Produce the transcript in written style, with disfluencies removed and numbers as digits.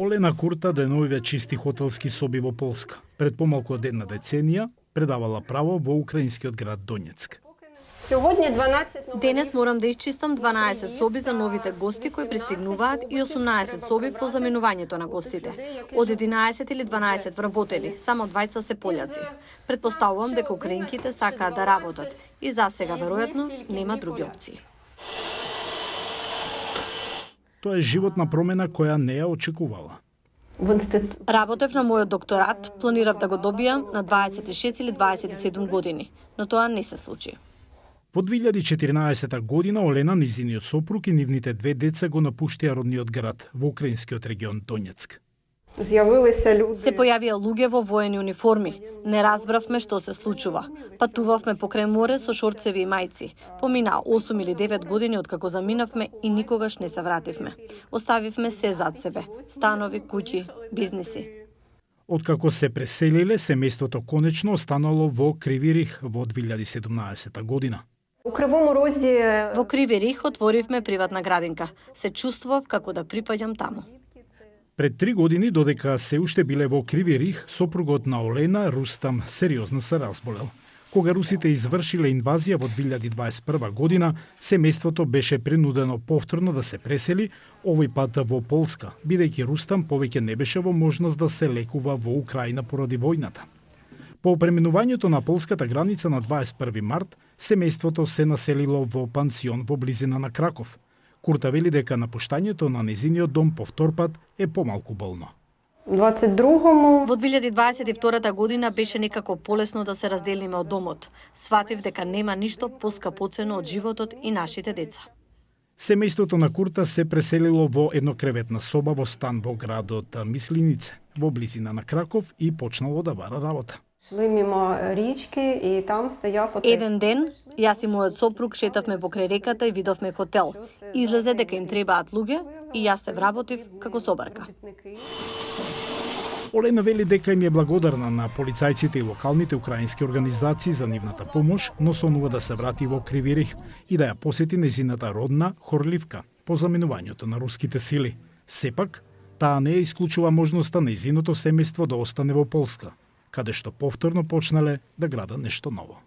Олена Курта деновиве чисти хотелски соби во Полска. Пред помалку од една деценија предавала право во украинскиот град Донецк. Денес морам да исчистам 12 соби за новите гости кои пристигнуваат и 18 соби по заменувањето на гостите. Од 11 или 12 вработени, само 2 се пољаци. Предпоставувам дека украинките сакаат да работат и засега веројатно нема други опции. Тоа е животна промена која не ја очекувала. Работев на мојот докторат, планирав да го добијам на 26 или 27 години, но тоа не се случи. Во 2014 година Олена, низиниот сопруг и нивните 2 деца го напуштија родниот град во украинскиот регион Донецк. Се појавија луѓе во воени униформи. Не разбравме што се случува. Патувавме покрај море со шорцеви и мајци. Поминаа 8 или 9 години откако заминавме и никогаш не се вративме. Оставивме се зад себе. Станови, куќи, бизниси. Откако се преселиле, семејството конечно останало во Криви Риг во 2017 година. Во Криви Риг отворивме приватна градинка. Се чувствував како да припаѓам таму. Пред 3 години, додека се уште биле во Криви Риг, сопругот на Олена, Рустам, сериозно се разболел. Кога русите извршиле инвазија во 2021 година, семејството беше принудено повторно да се пресели, овој пат во Полска, бидејќи Рустам повеќе не беше во можност да се лекува во Украина поради војната. По преминувањето на полската граница на 21 март, семејството се населило во пансион во близина на Краков. Курта вели дека напуштањето на незиниот дом повтор пат е помалку болно. Во 2022 година беше некако полесно да се разделиме од домот. Сватив дека нема ништо поскапоцено од животот и нашите деца. Семејството на Курта се преселило во еднокреветна соба во стан во градот Мислинице, во близина на Краков и почнало да бара работа. Еден ден, јас и мојот сопруг шетавме покрај реката и видовме хотел. Излезе дека им требаат луѓе и јас се вработив како собарка. Олена вели дека им е благодарна на полицајците и локалните украински организации за нивната помош, но сонува да се врати во Криви Риг и да ја посети незината родна Хорливка по заменувањето на руските сили. Сепак, таа не ја исклучува можноста незиното семејство да остане во Полска, каде што повторно почнале да градат нешто ново.